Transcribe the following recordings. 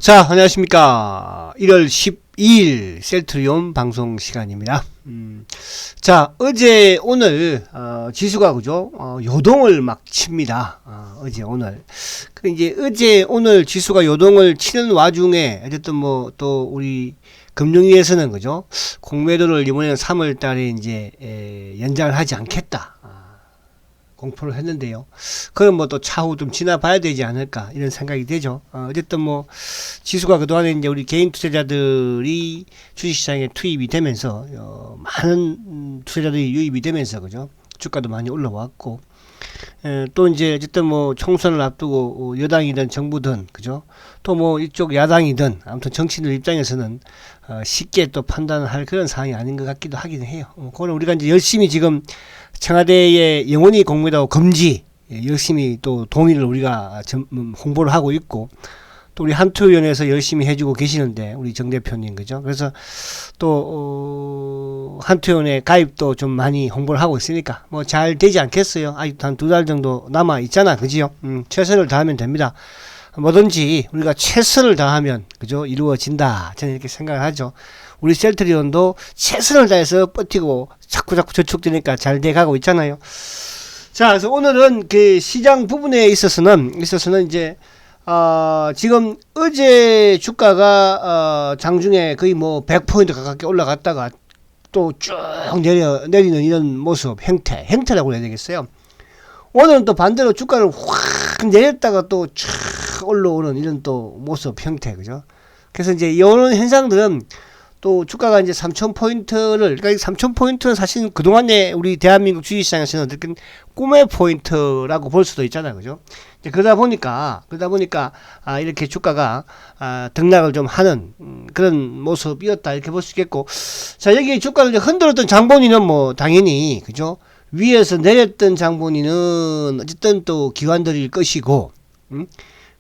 자, 안녕하십니까. 1월 12일 셀트리온 방송 시간입니다. 자, 어제 오늘 지수가 그죠? 요동을 막 칩니다. 어제 오늘. 그 이제 어제 오늘 지수가 요동을 치는 와중에 어쨌든 뭐 또 우리 금융위에서는 그죠? 공매도를 이번에는 3월 달에 이제 연장을 하지 않겠다. 공포를 했는데요. 그럼 뭐 또 차후 좀 지나봐야 되지 않을까 이런 생각이 되죠. 어쨌든 뭐 지수가 그동안에 이제 우리 개인 투자자들이 주식시장에 투입이 되면서 많은 투자자들이 유입이 되면서 그죠. 주가도 많이 올라왔고 또 이제 어쨌든 뭐 총선을 앞두고 여당이든 정부든 그죠. 또 뭐 이쪽 야당이든 아무튼 정치인들 입장에서는 쉽게 또 판단할 그런 상황이 아닌 것 같기도 하긴 해요. 그거는 우리가 이제 열심히 지금 청와대에 영원히 공매도 금지 열심히 또 동의를 우리가 홍보를 하고 있고 또 우리 한투위원회에서 열심히 해주고 계시는데 우리 정 대표님 그죠. 그래서 또 한투위원회 가입도 좀 많이 홍보를 하고 있으니까 뭐 잘 되지 않겠어요. 아직도 한 2달 정도 남아 있잖아 그지요. 최선을 다하면 됩니다. 뭐든지 우리가 최선을 다하면 그죠 이루어진다 저는 이렇게 생각을 하죠. 우리 셀트리온도 최선을 다해서 버티고 자꾸 저축되니까 잘 돼가고 있잖아요. 자, 그래서 오늘은 그 시장 부분에 있어서는 이제 지금 어제 주가가 장중에 거의 뭐 100포인트 가깝게 올라갔다가 또 쭉 내리는 이런 모습 형태라고 해야 되겠어요. 오늘은 또 반대로 주가를 확 내렸다가 또 쭉 올라오는 이런 또 모습 형태 그죠. 그래서 이제 이런 현상들은 또 주가가 이제 3,000포인트를 그러니까 3,000포인트는 사실 그동안에 우리 대한민국 주식시장에서는 어떤 꿈의 포인트라고 볼 수도 있잖아요 그죠. 이제 그러다 보니까 이렇게 주가가 등락을 좀 하는 그런 모습이었다 이렇게 볼 수 있겠고, 자 여기 주가를 이제 흔들었던 장본인은 뭐 당연히 그죠 위에서 내렸던 장본인은 어쨌든 또 기관들일 것이고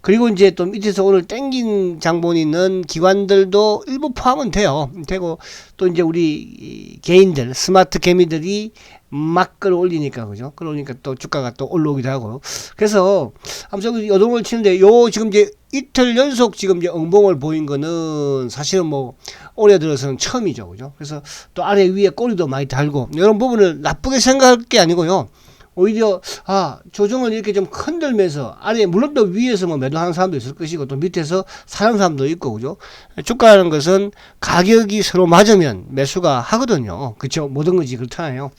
그리고 이제 또 밑에서 오늘 땡긴 장본인은 기관들도 일부 포함은 되고 또 이제 우리 개인들 스마트 개미들이 막 끌어올리니까 그죠. 끌어올리니까 또 주가가 또 올라오기도 하고. 그래서 아무튼 요동을 치는데 요 지금 이제 이틀 연속 지금 이제 엉봉을 보인 거는 사실은 뭐 올해 들어서는 처음이죠. 그죠. 그래서 또 아래 위에 꼬리도 많이 달고 이런 부분을 나쁘게 생각할 게 아니고요. 오히려 조정을 이렇게 좀 흔들면서 아래 물론 또 위에서 뭐 매도하는 사람도 있을 것이고 또 밑에서 사는 사람도 있고 그죠. 주가라는 것은 가격이 서로 맞으면 매수가 하거든요. 그렇죠. 모든 것이 그렇잖아요.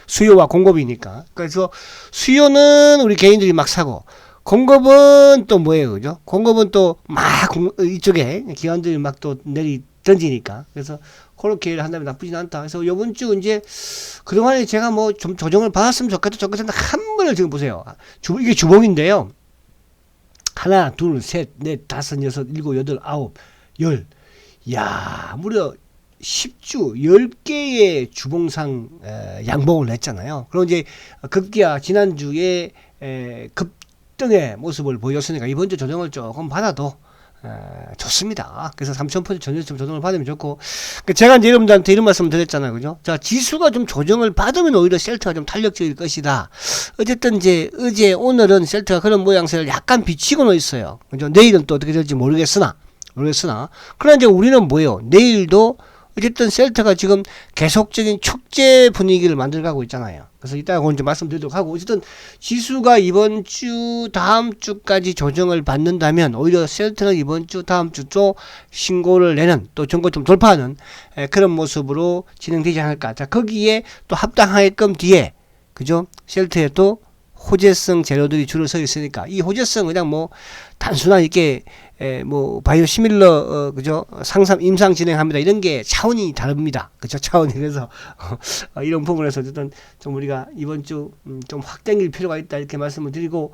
수요와 공급이니까. 그래서 수요는 우리 개인들이 막 사고 공급은 또 뭐예요 그죠. 공급은 또 막 이쪽에 기관들이 막 또 던지니까. 그래서 그렇게 한다면 나쁘진 않다. 그래서 요번 주 이제 그동안에 제가 뭐 좀 조정을 받았으면 좋겠는데 한 번을 지금 보세요. 이게 주봉인데요. 하나, 둘, 셋, 넷, 다섯, 여섯, 일곱, 여덟, 아홉, 열. 야, 무려 10주 10개의 주봉상 양봉을 냈잖아요. 그럼 이제 급기야 지난주에 급등의 모습을 보였으니까 이번 주 조정을 조금 받아도 좋습니다. 그래서 3,000포인트 전체 좀 조정을 받으면 좋고, 제가 이제 여러분들한테 이런 말씀 드렸잖아요. 그죠? 자, 지수가 좀 조정을 받으면 오히려 셀트가 좀 탄력적일 것이다. 어쨌든 이제 어제 오늘은 셀트가 그런 모양새를 약간 비치고는 있어요. 그죠? 내일은 또 어떻게 될지 모르겠으나. 그러나 이제 우리는 뭐예요? 내일도 어쨌든 셀트가 지금 계속적인 축제 분위기를 만들어가고 있잖아요. 그래서 이따가 그건 좀 말씀드리도록 하고, 어쨌든 지수가 이번 주 다음 주까지 조정을 받는다면 오히려 셀트는 이번 주 다음 주 또 신고를 내는 또 전고 좀 돌파하는 그런 모습으로 진행되지 않을까. 자, 거기에 또 합당하게끔 뒤에 그죠 셀트에 또 호재성 재료들이 줄을 서 있으니까 이 호재성 그냥 뭐 단순한 이렇게 뭐 바이오시밀러 그죠 임상 진행합니다 이런 게 차원이 다릅니다. 그죠 차원이. 그래서 이런 부분에서 어쨌든 좀 우리가 이번 주 좀 확 당길 필요가 있다 이렇게 말씀을 드리고,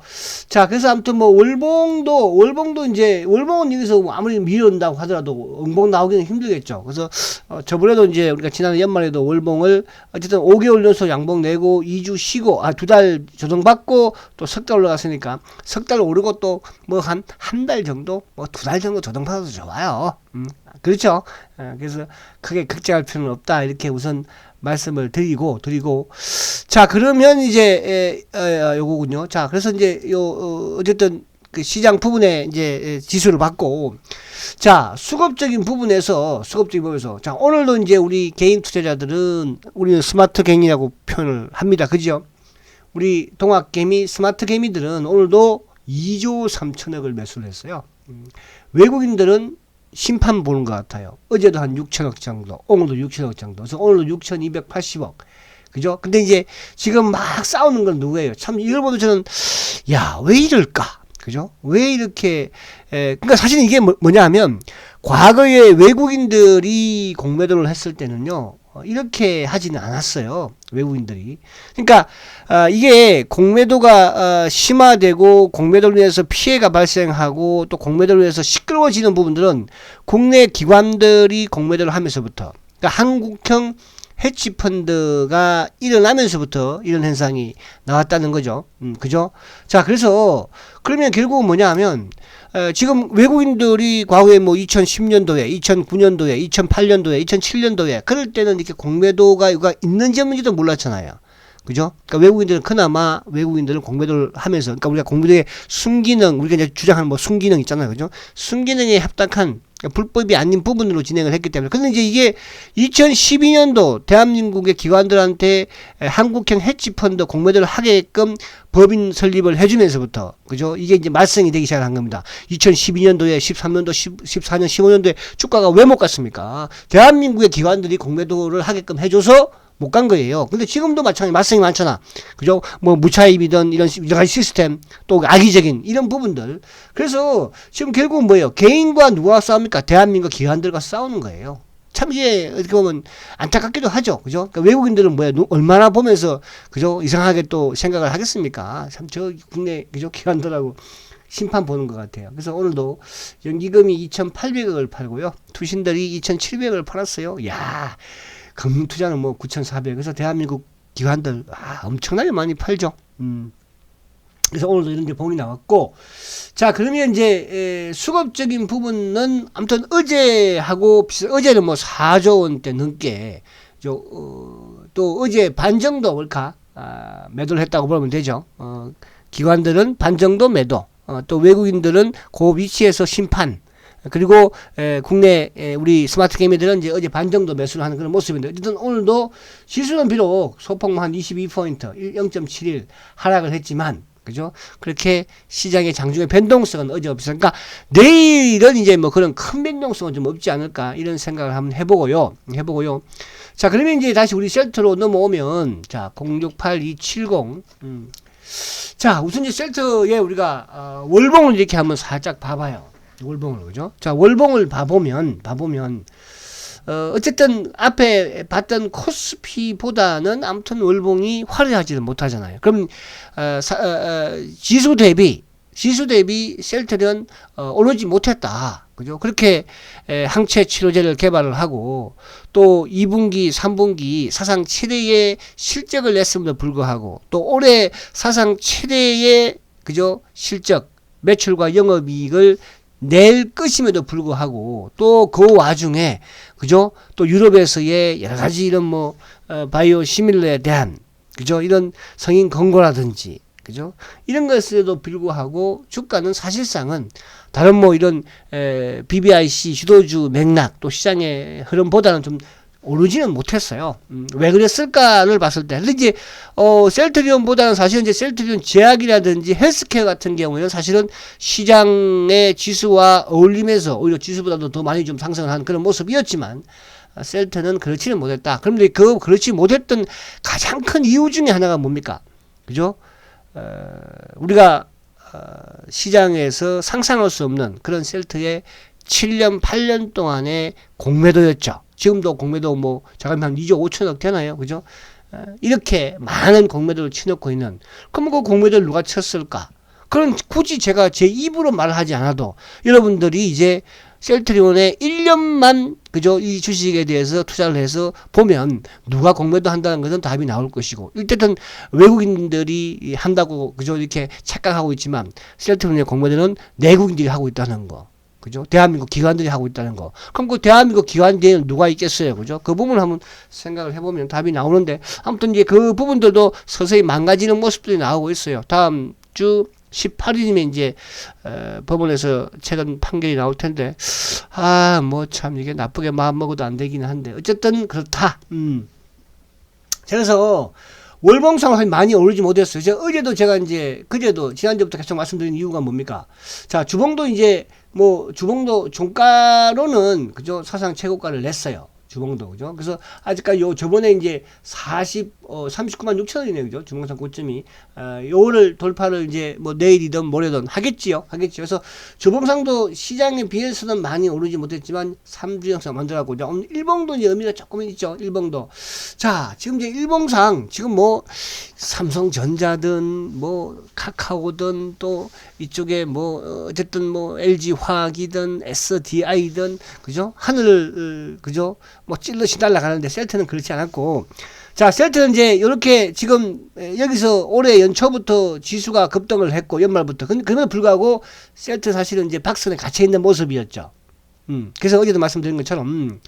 자 그래서 아무튼 뭐 월봉도 이제 월봉은 여기서 뭐 아무리 밀어온다고 하더라도 응봉 나오기는 힘들겠죠. 그래서 저번에도 이제 우리가 지난 연말에도 월봉을 어쨌든 5개월 연속 양봉 내고 2주 쉬고 2달 조정받고 또 석 달 올라갔으니까 석 달 오르고 또 뭐 한 달 정도 뭐 2달 정도 조정받아도 좋아요. 그렇죠. 그래서 크게 걱정할 필요는 없다 이렇게 우선 말씀을 드리고 자 그러면 이제 요거군요. 자 그래서 이제 어쨌든 그 시장 부분에 이제 지수를 받고, 자, 수급적인 부분에서 자, 오늘도 이제 우리 개인 투자자들은 우리는 스마트 개미라고 표현을 합니다. 그죠? 우리 동학개미, 스마트 개미들은 오늘도 2조 3천억을 매수를 했어요. 외국인들은 심판 보는 것 같아요. 어제도 한 6천억 정도, 오늘도 6천억 정도. 그래서 오늘도 6,280억. 그죠? 근데 이제 지금 막 싸우는 건 누구예요? 참 이걸 보면 저는 야, 왜 이럴까? 그죠? 왜 이렇게 그러니까 사실 이게 뭐냐 하면 과거에 외국인들이 공매도를 했을 때는요. 이렇게 하지는 않았어요. 외국인들이. 그러니까 이게 공매도가 심화되고 공매도로 인해서 피해가 발생하고 또 공매도로 인해서 시끄러워지는 부분들은 국내 기관들이 공매도를 하면서부터, 그러니까 한국형 헤지펀드가 일어나면서부터 이런 현상이 나왔다는 거죠. 그죠? 자, 그래서 그러면 결국은 뭐냐 하면 지금 외국인들이 과거에 뭐 2010년도에, 2009년도에, 2008년도에, 2007년도에 그럴 때는 이렇게 공매도가 있는지 없는지도 몰랐잖아요. 그죠? 그러니까 외국인들은 그나마 외국인들은 공매도를 하면서, 그러니까 우리가 공매도의 순기능, 우리가 이제 주장하는 뭐 순기능 있잖아요. 그죠? 순기능에 합당한 불법이 아닌 부분으로 진행을 했기 때문에. 근데 이제 이게 2012년도 대한민국의 기관들한테 한국형 헤지펀드 공매도를 하게끔 법인 설립을 해주면서부터, 그죠? 이게 이제 말썽이 되기 시작한 겁니다. 2012년도에, 13년도, 14년, 15년도에 주가가 왜 못 갔습니까? 대한민국의 기관들이 공매도를 하게끔 해줘서 못 간 거예요. 근데 지금도 마찬가지 말썽이 많잖아. 그죠? 뭐 무차입이든 이런 여러 가지 시스템, 또 악의적인 이런 부분들. 그래서 지금 결국은 뭐예요? 개인과 누가 싸웁니까? 대한민국 기관들과 싸우는 거예요. 참 이제 어떻게 보면 안타깝기도 하죠. 그죠? 그러니까 외국인들은 뭐야? 얼마나 보면서 그죠? 이상하게 또 생각을 하겠습니까? 참 저 국내 그죠? 기관들하고 심판 보는 것 같아요. 그래서 오늘도 연기금이 2,800억을 팔고요. 투신들이 2,700억을 팔았어요. 야, 금융투자는 뭐 9,400. 그래서 대한민국 기관들 엄청나게 많이 팔죠. 그래서 오늘도 이런 게 봉이 나왔고, 자, 그러면 이제 수급적인 부분은 아무튼 어제하고 어제는 뭐 4조 원대 넘게 또 어제 반 정도 뭘까 매도를 했다고 보면 되죠. 기관들은 반 정도 매도, 또 외국인들은 그 위치에서 심판. 그리고 국내 우리 스마트 개미들은 이제 어제 반 정도 매수를 하는 그런 모습인데, 어쨌든 오늘도 지수는 비록 소폭만 한 22포인트 0.71 하락을 했지만, 그죠? 그렇게 시장의 장중의 변동성은 어제 없어요. 그러니까 내일은 이제 뭐 그런 큰 변동성은 좀 없지 않을까 이런 생각을 한번 해보고요. 자, 그러면 이제 다시 우리 셀트로 넘어오면, 자, 068270 자, 우선 이제 셀트에 우리가 월봉을 이렇게 한번 살짝 봐봐요. 월봉을, 그죠? 자, 월봉을 봐보면 어쨌든 앞에 봤던 코스피보다는 아무튼 월봉이 화려하지는 못하잖아요. 그럼 지수 대비 셀트는 오르지 못했다. 그죠? 그렇게 항체 치료제를 개발을 하고 또 2분기, 3분기 사상 최대의 실적을 냈음에도 불구하고 또 올해 사상 최대의 그죠? 실적, 매출과 영업이익을 낼 것임에도 불구하고 또 그 와중에 그죠? 또 유럽에서의 여러 가지 이런 뭐 바이오 시밀러에 대한 그죠? 이런 성인 권고라든지 그죠? 이런 것에도 불구하고 주가는 사실상은 다른 뭐 이런 BBIC 주도주 맥락 또 시장의 흐름보다는 좀 오르지는 못했어요. 왜 그랬을까를 봤을 때. 근데 이제, 셀트리온보다는 사실은 이제 셀트리온 제약이라든지 헬스케어 같은 경우에는 사실은 시장의 지수와 어울리면서 오히려 지수보다도 더 많이 좀 상승을 한 그런 모습이었지만, 셀트는 그렇지는 못했다. 그런데 그렇지 못했던 가장 큰 이유 중에 하나가 뭡니까? 그죠? 우리가, 시장에서 상상할 수 없는 그런 셀트의 7년, 8년 동안의 공매도였죠. 지금도 공매도 뭐 자금 한 2조 5천억 되나요? 그죠? 이렇게 많은 공매도를 쳐놓고 있는, 그럼 그 공매도를 누가 쳤을까? 그런 굳이 제가 제 입으로 말하지 않아도 여러분들이 이제 셀트리온에 1년만 그죠? 이 주식에 대해서 투자를 해서 보면 누가 공매도 한다는 것은 답이 나올 것이고, 일단은 외국인들이 한다고 그죠? 이렇게 착각하고 있지만 셀트리온의 공매도는 내국인들이 하고 있다는 거. 그죠? 대한민국 기관들이 하고 있다는 거. 그럼 그 대한민국 기관 뒤에는 누가 있겠어요? 그죠? 그 부분을 한번 생각을 해보면 답이 나오는데, 아무튼 이제 그 부분들도 서서히 망가지는 모습들이 나오고 있어요. 다음 주 18일이면 이제 법원에서 최근 판결이 나올 텐데 뭐 참 이게 나쁘게 마음 먹어도 안 되긴 한데 어쨌든 그렇다. 그래서 월봉상을 많이 오르지 못했어요. 어제도 제가 이제 그제도 지난주부터 계속 말씀드린 이유가 뭡니까? 자, 주봉도 이제 뭐 주봉도 종가로는 그죠 사상 최고가를 냈어요. 주봉도 그죠. 그래서 아직까지 저번에 이제 39만 6천 원이네요. 그죠. 주봉상 고점이 요를 돌파를 이제 뭐 내일이든 모레든 하겠지요. 그래서 주봉상도 시장에 비해서는 많이 오르지 못했지만 3주 영상 만들었고 오늘 일봉도 이제 의미가 조금 있죠. 일봉도. 자, 지금 이제 일봉상 지금 뭐 삼성전자든 뭐 카카오든 또 이쪽에 뭐 어쨌든 뭐 LG화학이든 SDI든 그죠. 하늘을 그죠. 뭐 찔러시 날아가는데 셀트는 그렇지 않았고, 자, 셀트는 이제 이렇게 지금 여기서 올해 연초부터 지수가 급등을 했고 연말부터 그럼에도 불구하고 셀트 사실은 이제 박스에 갇혀 있는 모습이었죠. 그래서 어제도 말씀드린 것처럼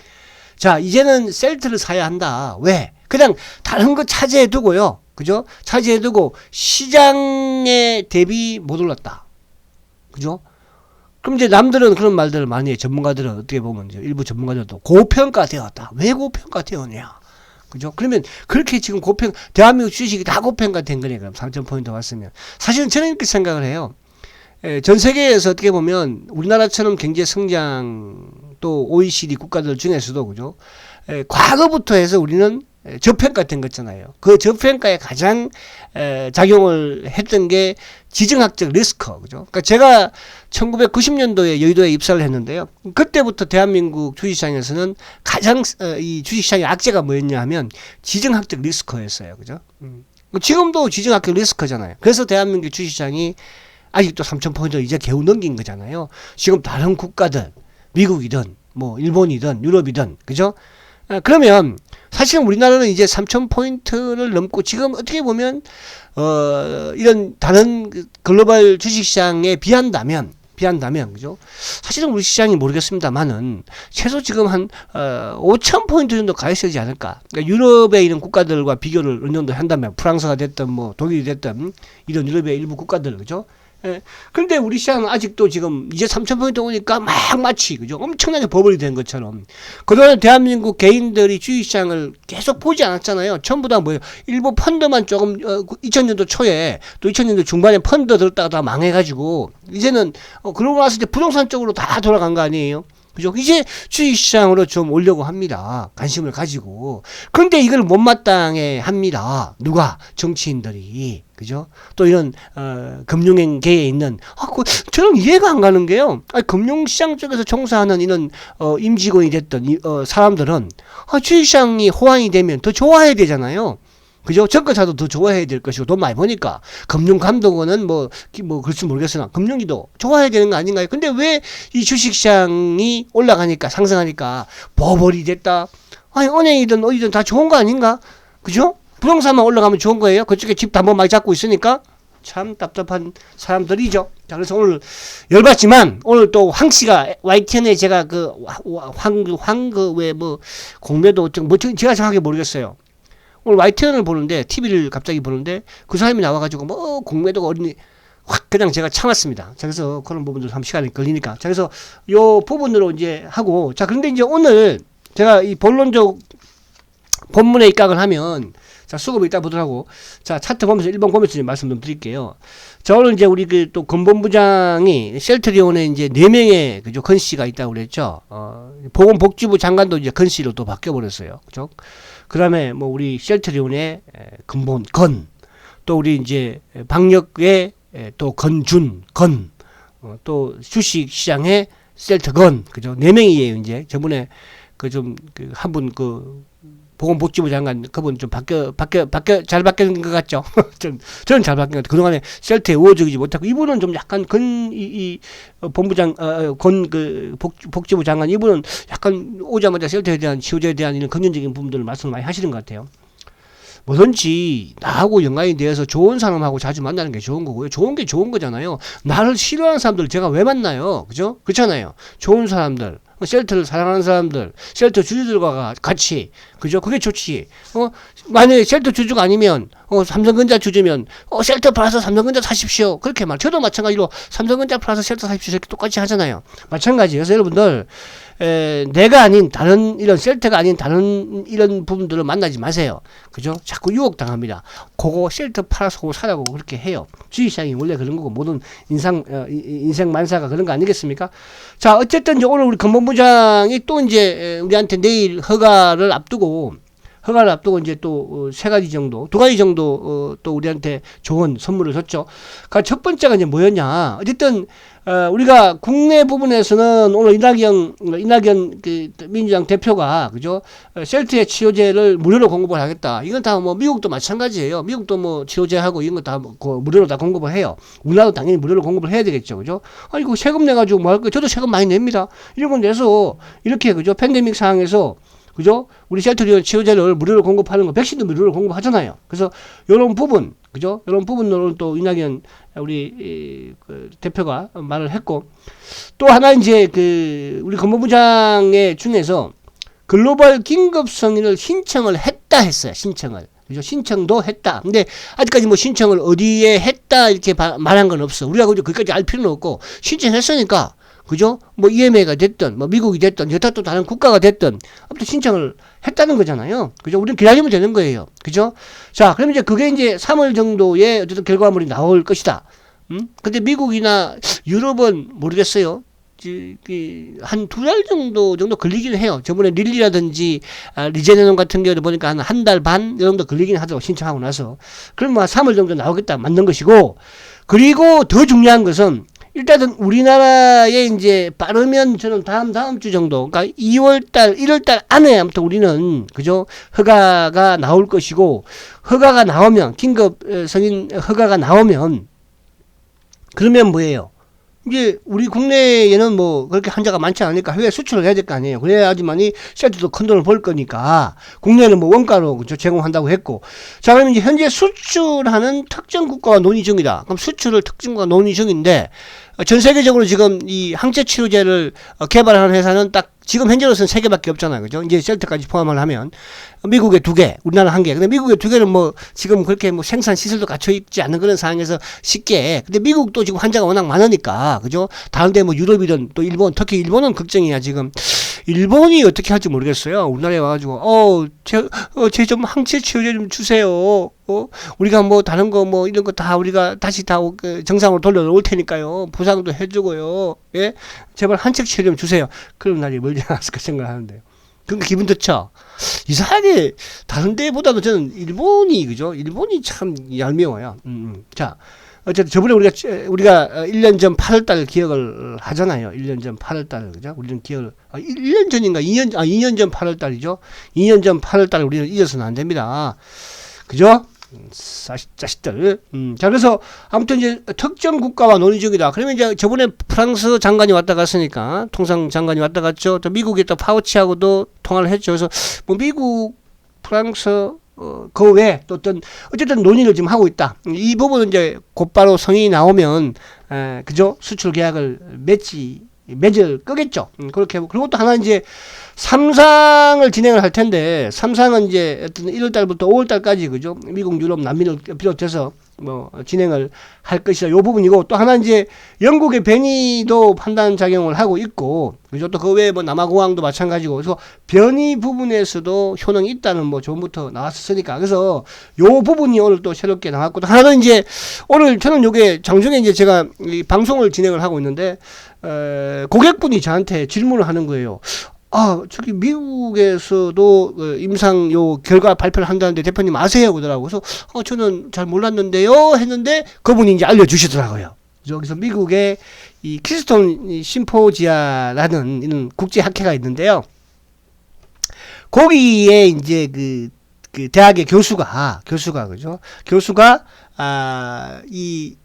자, 이제는 셀트를 사야 한다. 왜? 그냥 다른 거 차지해 두고요. 그죠? 차지해 두고 시장에 대비 못 올랐다. 그죠? 그럼 이제 남들은 그런 말들을 많이 해. 전문가들은 어떻게 보면 일부 전문가들도 고평가 되었다. 왜 고평가 되었냐? 그죠? 그러면 그렇게 지금 대한민국 주식이 다 고평가 된 거네. 그럼 3,000포인트 왔으면. 사실은 저는 이렇게 생각을 해요. 전 세계에서 어떻게 보면 우리나라처럼 경제 성장 또 OECD 국가들 중에서도 그죠? 과거부터 해서 우리는 저평가된 거잖아요. 그 저평가에 가장 작용을 했던 게 지정학적 리스크, 그죠? 그러니까 제가 1990년도에 여의도에 입사를 했는데요. 그때부터 대한민국 주식시장에서는 가장 이 주식시장의 악재가 뭐였냐 하면 지정학적 리스크였어요, 그죠? 지금도 지정학적 리스크잖아요. 그래서 대한민국 주식시장이 아직도 3,000포인트 이제 겨우 넘긴 거잖아요. 지금 다른 국가들, 미국이든 뭐 일본이든 유럽이든, 그죠? 그러면 사실 우리나라는 이제 3,000포인트를 넘고 지금 어떻게 보면 이런 다른 글로벌 주식시장에 비한다면 그죠? 사실은 우리 시장이 모르겠습니다만은 최소 지금 한 5,000포인트 정도 가 있어야 되지 않을까? 그러니까 유럽의 이런 국가들과 비교를 어느 정도 한다면 프랑스가 됐든 뭐 독일이 됐든 이런 유럽의 일부 국가들, 그죠? 근데 우리 시장은 아직도 지금 이제 3,000포인트 오니까 막 마치 그죠? 엄청나게 버블이 된 것처럼 그동안 대한민국 개인들이 주식시장을 계속 보지 않았잖아요. 전부 다 뭐예요? 일부 펀드만 조금 2000년도 초에 또 2000년도 중반에 펀드 들었다가 다 망해가지고 이제는 그러고 나서 이제 부동산 쪽으로 다 돌아간 거 아니에요? 그죠? 이제 주식시장으로 좀 오려고 합니다. 관심을 가지고. 그런데 이걸 못마땅해 합니다. 누가? 정치인들이. 그죠? 또 이런, 금융계에 있는, 저는 이해가 안 가는 게요. 금융시장 쪽에서 종사하는 이런, 임직원이 됐던, 사람들은, 주식시장이 호황이 되면 더 좋아해야 되잖아요. 그죠? 정권사도 더 좋아해야 될 것이고 돈 많이 버니까 금융감독원은 뭐 그럴지 모르겠으나 금융위도 좋아해야 되는 거 아닌가요? 근데 왜 이 주식시장이 올라가니까 상승하니까 버블이 됐다. 은행이든 어디든 다 좋은 거 아닌가? 그죠? 부동산만 올라가면 좋은 거예요. 그쪽에 집 담보 많이 잡고 있으니까 참 답답한 사람들이죠. 자, 그래서 오늘 열받지만 오늘 또 황씨가 YTN에 제가 공매도 제가 정확하게 모르겠어요. 오늘 YTN을 보는데 TV를 갑자기 보는데 그 사람이 나와가지고 뭐 공매도가 어린이 확 그냥 제가 참았습니다. 자, 그래서 그런 부분도 참 시간이 걸리니까 자, 그래서 요 부분으로 이제 하고 자, 그런데 이제 오늘 제가 이 본론적 본문에 입각을 하면 자, 수급을 이따 보더라고. 자, 차트 보면서 1번 보면서 말씀 좀 드릴게요. 자, 오늘 이제 우리 또 건본부장이 셀트리온에 이제 4명의 그죠 건씨가 있다고 그랬죠. 보건복지부 장관도 이제 건씨로 또 바뀌어버렸어요. 그죠? 그 다음에 뭐 우리 셀트리온의 근본 건, 또 우리 이제 방역의 또 건준 건, 또 주식시장의 셀트건, 그죠? 4명이에요, 이제. 저번에 한 분 보건복지부 장관 그분 좀 잘 바뀌는 것 같죠? 저는 잘 바뀐 것 같아요. 그동안에 셀트에 우호적이지 못하고 이분은 좀 약간 본부장 복지부 장관 이분은 약간 오자마자 셀트에 대한 지호제에 대한 이런 긍정적인 부분들을 말씀을 많이 하시는 것 같아요. 뭐든지 나하고 연관이 되어서 좋은 사람하고 자주 만나는 게 좋은 거고요. 좋은 게 좋은 거잖아요. 나를 싫어하는 사람들 제가 왜 만나요? 그죠? 그렇잖아요. 좋은 사람들, 쉘터를 사랑하는 사람들, 쉘터 주주들과 같이, 그죠? 그게 좋지. 만약에 쉘터 주주가 아니면, 삼성전자 주주면, 쉘터 플러스 삼성전자 사십시오. 그렇게 저도 마찬가지로 삼성전자 플러스 쉘터 사십시오. 이렇게 똑같이 하잖아요. 마찬가지. 그래서 여러분들, 내가 아닌 다른 이런 쉘터가 아닌 다른 이런 부분들을 만나지 마세요. 그죠? 자꾸 유혹당합니다. 그거 쉘터 팔아서 그거 사라고 그렇게 해요. 주식시장이 원래 그런 거고 모든 인생 만사가 그런 거 아니겠습니까? 자, 어쨌든 이제 오늘 우리 건법부장이 또 이제 우리한테 내일 허가를 앞두고 이제 또 세 가지 정도, 두 가지 정도 또 우리한테 좋은 선물을 줬죠. 그러니까 첫 번째가 이제 뭐였냐? 어쨌든 우리가 국내 부분에서는 오늘 이낙연 그 민주당 대표가 그죠? 셀트의 치료제를 무료로 공급을 하겠다. 이건 다 뭐 미국도 마찬가지예요. 미국도 뭐 치료제하고 이런 거 다 무료로 다 공급을 해요. 우리나라도 당연히 무료로 공급을 해야 되겠죠. 그죠? 아니 그 세금 내 가지고 뭐 할 거예요? 저도 세금 많이 냅니다. 이런 건 내서 이렇게 그죠? 팬데믹 상황에서 그죠? 우리 셀트리온 치료제를 무료로 공급하는 거, 백신도 무료로 공급하잖아요. 그래서 요런 부분, 그죠? 요런 부분으로 또 이낙연 우리 그 대표가 말을 했고, 또 하나 이제 그 우리 건보부장의 중에서 글로벌 긴급 승인을 신청을 했다 했어요. 신청을. 그죠? 신청도 했다. 근데 아직까지 뭐 신청을 어디에 했다 이렇게 말한 건 없어. 우리가 그죠? 거기까지 알 필요는 없고 신청했으니까. 그죠? 뭐 EMA가 됐든 뭐 미국이 됐든 여타 또 다른 국가가 됐든 아무튼 신청을 했다는 거잖아요. 그죠? 우리는 기다리면 되는 거예요. 그죠? 자, 그럼 이제 그게 이제 3월 정도에 어쨌든 결과물이 나올 것이다. 근데 미국이나 유럽은 모르겠어요. 한 두 달 정도 걸리긴 해요. 저번에 릴리라든지 리제네논 같은 경우도 보니까 한 달 반 정도 걸리긴 하더라고 신청하고 나서. 그럼 뭐 3월 정도 나오겠다 맞는 것이고, 그리고 더 중요한 것은 일단은 우리나라에 이제 빠르면 저는 다음 주 정도, 그러니까 2월달, 1월달 안에 아무튼 우리는 그죠? 허가가 나올 것이고, 허가가 나오면 긴급 승인 허가가 나오면 그러면 뭐예요? 이제 우리 국내에는 뭐 그렇게 환자가 많지 않으니까 해외 수출을 해야 될 거 아니에요. 그래야지만이 셀트도 큰 돈을 벌 거니까. 국내는 뭐 원가로 그죠? 제공한다고 했고. 자, 그러면 이제 현재 수출하는 특정 국가와 논의 중이다. 그럼 수출을 특정 국가와 논의 중인데, 전 세계적으로 지금 이 항체 치료제를 개발하는 회사는 딱 지금 현재로서는 3개밖에 없잖아요. 그죠? 이제 셀트까지 포함을 하면 미국에 2개, 우리나라 1개. 근데 미국에 2개는 뭐 지금 그렇게 뭐 생산 시설도 갖춰 있지 않은 그런 상황에서 쉽게. 근데 미국도 지금 환자가 워낙 많으니까. 그죠? 다른데 뭐 유럽이든 또 일본, 특히 일본은 걱정이야 지금. 일본이 어떻게 할지 모르겠어요. 우리나라에 와가지고 제 좀 항체 치료제 좀 주세요. 우리가 뭐 다른 거 뭐 이런 거 다 우리가 다시 다 정상으로 돌려놓을 테니까요. 보상도 해주고요. 예, 제발 항체 치료 좀 주세요. 그럼 날이 멀지 않았을까 생각하는데요. 그러니까 기분 좋죠. 이상하게 다른 데보다도 저는 일본이 그죠? 일본이 참 얄미워요. 자. 어쨌든 저번에 우리가 1년 전 8월달 기억을 하잖아요. 1년 전 8월달 그죠? 우리는 기억을 1년 전인가 2년 전 8월달이죠. 2년 전 8월달 우리는 잊어서는 안 됩니다. 그죠? 자식들. 자, 그래서 아무튼 이제 특정 국가와 논의 중이다. 그러면 이제 저번에 프랑스 장관이 왔다 갔으니까 통상 장관이 왔다 갔죠. 또 미국에 또 파우치하고도 통화를 했죠. 그래서 뭐 미국, 프랑스 그 외에 또 어쨌든 논의를 지금 하고 있다. 이 부분은 이제 곧바로 성인이 나오면 그죠? 수출 계약을 맺을 거겠죠. 그렇게 그리고 또 하나 이제 삼상을 진행을 할 텐데, 삼상은 이제 1월달부터 5월달까지 그죠? 미국, 유럽, 남미를 비롯해서 뭐 진행을 할 것이다. 요 부분이고, 또 하나 이제 영국의 변이도 판단 작용을 하고 있고, 그죠? 또 그 외에 뭐 남아공항도 마찬가지고, 그래서 변이 부분에서도 효능이 있다는 뭐 조문부터 나왔었으니까, 그래서 요 부분이 오늘 또 새롭게 나왔고, 또 하나는 이제 오늘 저는 요게 장중에 이제 제가 이 방송을 진행을 하고 있는데, 고객분이 저한테 질문을 하는 거예요. 저기 미국에서도 임상 요 결과 발표를 한다는데 대표님 아세요? 그러더라고요. 그래서 저는 잘 몰랐는데요 했는데 그분이 이제 알려주시더라고요. 여기서 미국의 이 키스톤 심포지아라는 이런 국제 학회가 있는데요. 거기에 이제 그 대학의 교수가 그죠? 교수가 이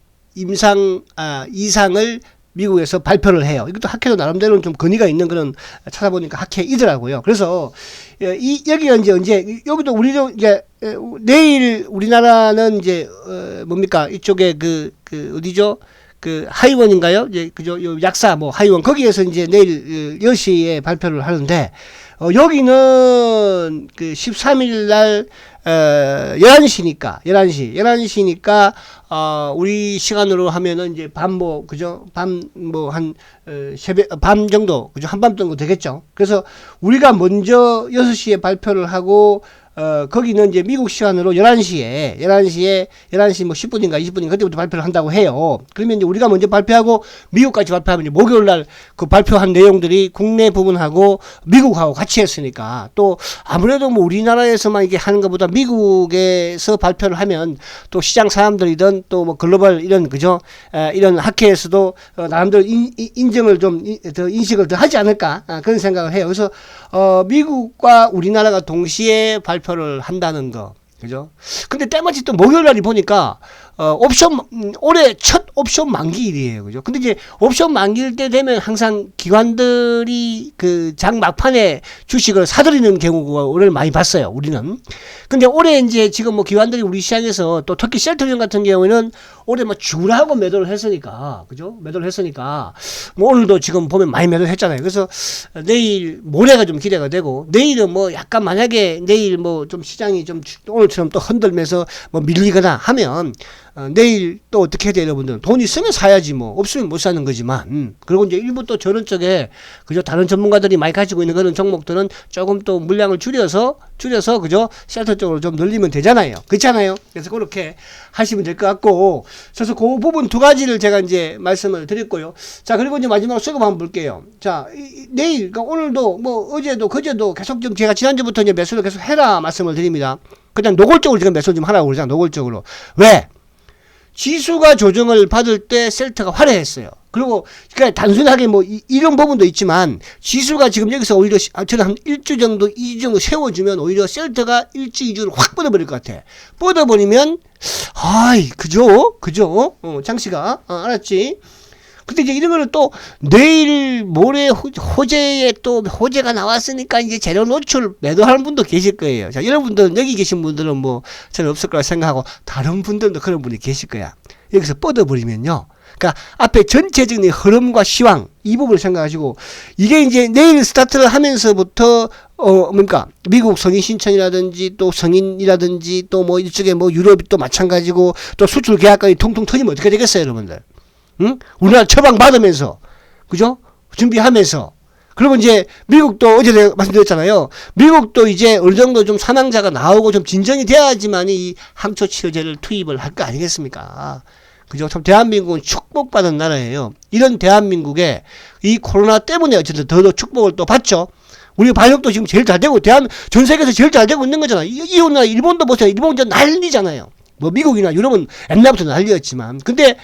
이상을 미국에서 발표를 해요. 이것도 학회도 나름대로는 좀 권위가 있는 그런 찾아보니까 학회이더라고요. 그래서 여기가 이제 언제 여기도 우리도 이제 내일 우리나라는 이제 뭡니까 이쪽에 그 어디죠? 그 하이원인가요? 이제 그죠? 요 약사 뭐 하이원 거기에서 이제 내일 10시에 발표를 하는데 여기는 그 13일 날 11시니까 우리 시간으로 하면은 이제 그죠? 새벽 밤 정도 그죠? 한밤 정도 되겠죠. 그래서 우리가 먼저 6시에 발표를 하고 거기는 이제 미국 시간으로 11시 뭐 10분인가 20분인가 그때부터 발표를 한다고 해요. 그러면 이제 우리가 먼저 발표하고 미국까지 발표하면 이제 목요일 날 그 발표한 내용들이 국내 부분하고 미국하고 같이 했으니까 또 아무래도 뭐 우리나라에서만 이게 하는 것보다 미국에서 발표를 하면 또 시장 사람들이든 또 뭐 글로벌 이런 그죠? 이런 학회에서도 나름대로 인정을 좀 더 인식을 더 하지 않을까 그런 생각을 해요. 그래서 미국과 우리나라가 동시에 발표를 한다는 거. 그죠? 근데 때마침 또 목요일 날이 보니까, 올해 첫 옵션 만기일이에요. 그죠? 근데 이제 옵션 만기일 때 되면 항상 기관들이 그 장 막판에 주식을 사들이는 경우가 올해는 많이 봤어요. 우리는. 근데 올해 이제 지금 뭐 기관들이 우리 시장에서 또 특히 셀트리온 같은 경우에는 올해 뭐 죽으라고 매도를 했으니까. 그죠? 매도를 했으니까. 뭐 오늘도 지금 보면 많이 매도를 했잖아요. 그래서 내일, 모레가 좀 기대가 되고, 내일은 뭐 약간 만약에 내일 뭐 좀 시장이 좀 오늘처럼 또 흔들면서 뭐 밀리거나 하면 내일 또 어떻게 해야 돼요, 여러분들? 돈 있으면 사야지 뭐 없으면 못 사는 거지만 그리고 이제 일부 또 저런 쪽에 그죠 다른 전문가들이 많이 가지고 있는 그런 종목들은 조금 또 물량을 줄여서 그죠 셀터 쪽으로 좀 늘리면 되잖아요, 그렇잖아요. 그래서 그렇게 하시면 될 것 같고 그래서 그 부분 두 가지를 제가 이제 말씀을 드렸고요. 자 그리고 이제 마지막으로 수급 한번 볼게요. 자 내일 그러니까 오늘도 뭐 어제도 그제도 계속 좀 제가 지난주부터 이제 매수를 계속 해라 말씀을 드립니다. 그냥 노골적으로 지금 매수 좀 하라고 그러잖아. 노골적으로. 왜? 지수가 조정을 받을 때 셀트가 화려했어요. 그리고 그러니까 단순하게 뭐 이런 부분도 있지만 지수가 지금 여기서 오히려 저는 한 1주 정도 2주 정도 세워주면 오히려 셀트가 1주 2주를 확 뻗어버릴 것 같아. 뻗어버리면 그죠? 장씨가 알았지? 근데 이제 이런 거는 또 내일 모레 호재에 또 호재가 나왔으니까 이제 재료 노출 매도하는 분도 계실 거예요. 자, 여러분들은 여기 계신 분들은 뭐 잘 없을 거라 생각하고 다른 분들도 그런 분이 계실 거야. 여기서 뻗어버리면요. 그러니까 앞에 전체적인 흐름과 시황 이 부분을 생각하시고 이게 이제 내일 스타트를 하면서부터 미국 성인 신청이라든지 또 성인이라든지 또 뭐 이쪽에 뭐 유럽이 또 마찬가지고 또 수출 계약까지 통통 터지면 어떻게 되겠어요, 여러분들? 응? 우리나라 처방받으면서, 그죠? 준비하면서. 그리고 이제, 미국도 어제 내가 말씀드렸잖아요. 미국도 이제 어느 정도 좀 사망자가 나오고 좀 진정이 돼야지만 이 항초치료제를 투입을 할 거 아니겠습니까? 그죠? 참, 대한민국은 축복받은 나라예요. 이런 대한민국에 이 코로나 때문에 어쨌든 더 축복을 또 받죠. 우리 방역도 지금 제일 잘 되고, 전 세계에서 제일 잘 되고 있는 거잖아요. 이웃나라 일본도 보세요. 일본 이제 난리잖아요. 뭐 미국이나 유럽은 옛날부터 난리였지만. 근데,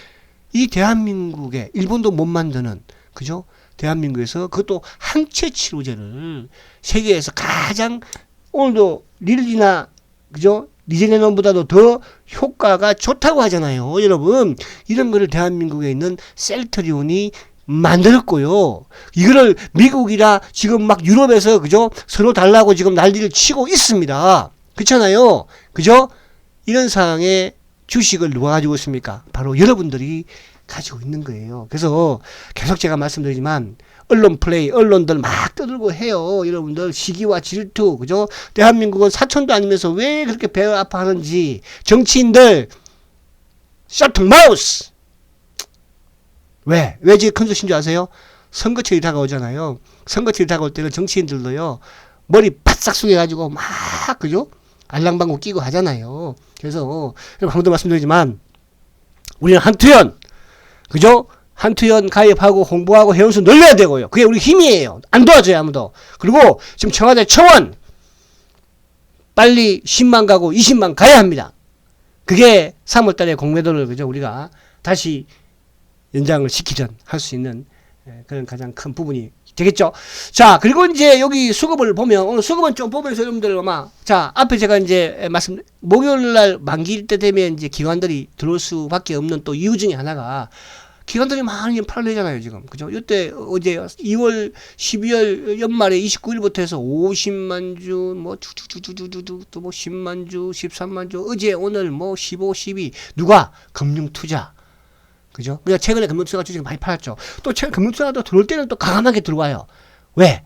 이 대한민국에 일본도 못 만드는 그죠? 대한민국에서 그것도 항체 치료제를 세계에서 가장 오늘도 릴리나 그죠? 리제네론보다도 더 효과가 좋다고 하잖아요. 여러분 이런 거를 대한민국에 있는 셀트리온이 만들었고요. 이거를 미국이라 지금 막 유럽에서 그죠? 서로 달라고 지금 난리를 치고 있습니다. 그렇잖아요. 그죠? 이런 상황에 주식을 누가 가지고 있습니까? 바로 여러분들이 가지고 있는 거예요. 그래서 계속 제가 말씀드리지만 언론 플레이, 언론들 막 떠들고 해요. 여러분들 시기와 질투, 그죠? 대한민국은 사촌도 아니면서 왜 그렇게 배 아파하는지 정치인들 셔트 마우스! 왜 지금 큰 소리인 줄 아세요? 선거철이 다가오잖아요. 선거철이 다가올 때는 정치인들도요 머리 바싹 숙여가지고 막 그죠? 알랑방구 끼고 하잖아요. 그래서 방금도 말씀드리지만 우리는 한투연 그죠? 한투연 가입하고 홍보하고 회원수 늘려야 되고요. 그게 우리 힘이에요. 안 도와줘요 아무도. 그리고 지금 청와대 청원 빨리 10만 가고 20만 가야 합니다. 그게 3월달에 공매도를 그죠 우리가 다시 연장을 시키든 할 수 있는 그런 가장 큰 부분이 되겠죠. 자, 그리고 이제 여기 수급을 보면, 오늘 수급은 좀 보면서 여러분들 아마, 자, 앞에 제가 이제 목요일 날 만기일 때 되면 이제 기관들이 들어올 수밖에 없는 또 이유 중에 하나가 기관들이 많이 팔리잖아요, 지금. 그죠? 이때 어제 2월, 12월 연말에 29일부터 해서 50만 주, 뭐, 또 뭐 10만 주, 13만 주, 어제 오늘 뭐 15, 12. 누가? 금융투자. 그죠? 우리가 최근에 금융투자 주식 많이 팔았죠. 또 금융투자도 들어올 때는 또 과감하게 들어와요. 왜?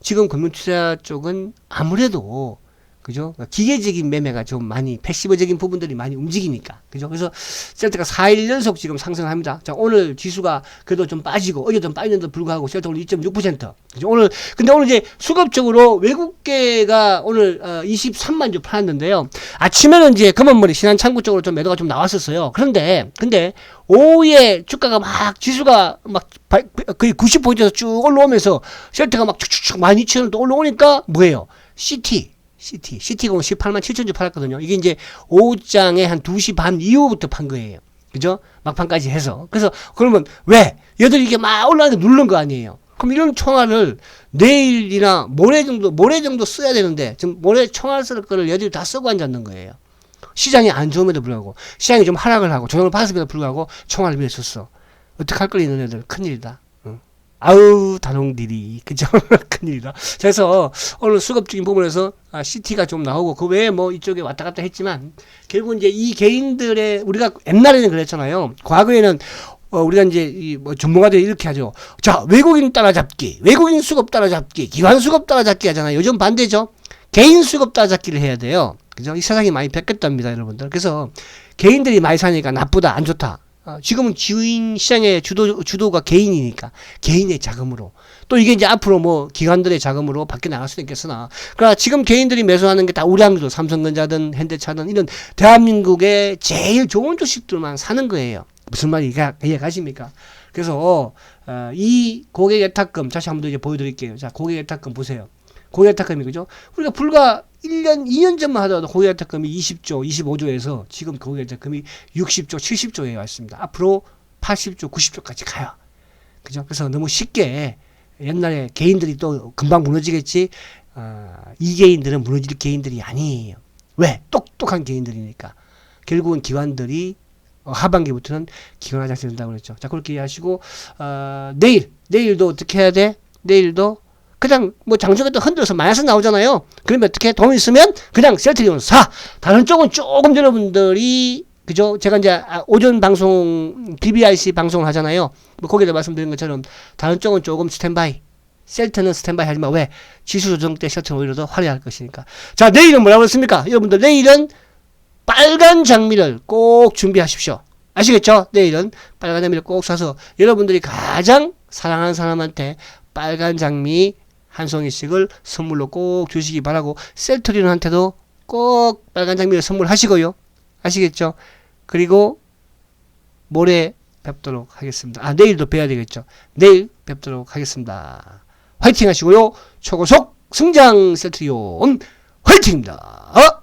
지금 금융투자 쪽은 아무래도 그죠? 기계적인 매매가 좀 많이 패시브적인 부분들이 많이 움직이니까 그죠? 그래서 셀트가 4일 연속 지금 상승합니다. 자, 오늘 지수가 그래도 좀 빠지고 어제 좀 빠졌는데도 불구하고 셀트 오늘 2.6% 그죠? 근데 오늘 이제 수급적으로 외국계가 오늘 23만 주 팔았는데요. 아침에는 이제 검은머리 신한창구 쪽으로 좀 매도가 좀 나왔었어요. 근데 오후에 주가가 막 지수가 막 거의 90포인트에서 쭉 올라오면서 셀트가 막 쭉쭉쭉 12,000원 또 올라오니까 뭐예요? CT공 18만 7천 주 팔았거든요. 이게 이제 오후장에 한 2시 반 이후부터 pan 거예요. 그죠? 막판까지 해서. 그래서 그러면 왜? 얘들이 이게 막 올라가는데 누른 거 아니에요. 그럼 이런 총알을 내일이나 모레 정도 써야 되는데 지금 모레 총알 쓸 거를 얘들이 다 쓰고 앉았는 거예요. 시장이 안 좋음에도 불구하고 시장이 좀 하락을 하고 조정을 받았음에도 불구하고 총알을 위해 썼어. 어떡할 거 있는 애들 큰일이다. 아우 단홍들이 그죠? 큰일이다. 그래서 오늘 수급적인 부분에서 CT가 좀 나오고 그 외에 뭐 이쪽에 왔다 갔다 했지만 결국 이제 이 개인들의 우리가 옛날에는 그랬잖아요. 과거에는 우리가 이제 뭐 전문가들이 이렇게 하죠. 자, 외국인 따라잡기, 외국인 수급 따라잡기, 기관 수급 따라잡기 하잖아요. 요즘 반대죠. 개인 수급 따라잡기를 해야 돼요. 그죠? 이 세상이 많이 바뀌었답니다, 여러분들. 그래서 개인들이 많이 사니까 나쁘다, 안 좋다. 지금은 주인 시장의 주도가 개인이니까 개인의 자금으로 또 이게 이제 앞으로 뭐 기관들의 자금으로 바뀌어 나갈 수도 있겠으나 그러나 지금 개인들이 매수하는 게 다 우량주 삼성전자든 현대차든 이런 대한민국의 제일 좋은 주식들만 사는 거예요. 무슨 말인가 이해가십니까? 그래서 이 고객 예탁금 다시 한번 더 이제 보여드릴게요. 자, 고객 예탁금 보세요. 고객 예탁금이 그죠? 우리가 불과 1년, 2년 전만 하더라도 고객 예탁금이 20조, 25조에서 지금 고객 예탁금이 60조, 70조에 왔습니다. 앞으로 80조, 90조까지 가요. 그죠? 그래서 너무 쉽게 옛날에 개인들이 또 금방 무너지겠지, 이 개인들은 무너질 개인들이 아니에요. 왜? 똑똑한 개인들이니까. 결국은 기관들이 하반기부터는 기관 화장실 된다고 그랬죠. 자, 그렇게 이해하시고, 내일도 어떻게 해야 돼? 내일도 그냥 뭐 장중에 또 흔들어서 마이너스 나오잖아요. 그러면 어떻게 돈 있으면 그냥 셀트리온 사. 다른 쪽은 조금 여러분들이 그죠? 제가 이제 오전 방송 BBIC 방송을 하잖아요. 뭐 거기서 말씀드린 것처럼 다른 쪽은 조금 스탠바이. 셀트는 스탠바이 하지만 왜? 지수 조정 때 셀트는 오히려 더 화려할 것이니까. 자, 내일은 뭐라고 했습니까? 여러분들 내일은 빨간 장미를 꼭 준비하십시오. 아시겠죠? 내일은 빨간 장미를 꼭 사서 여러분들이 가장 사랑하는 사람한테 빨간 장미 한 송이씩을 선물로 꼭 주시기 바라고 셀트리온한테도 꼭 빨간 장미를 선물하시고요. 아시겠죠? 그리고 모레 뵙도록 하겠습니다. 내일도 뵈야 되겠죠. 내일 뵙도록 하겠습니다. 화이팅 하시고요. 초고속 승장 셀트리온 화이팅입니다.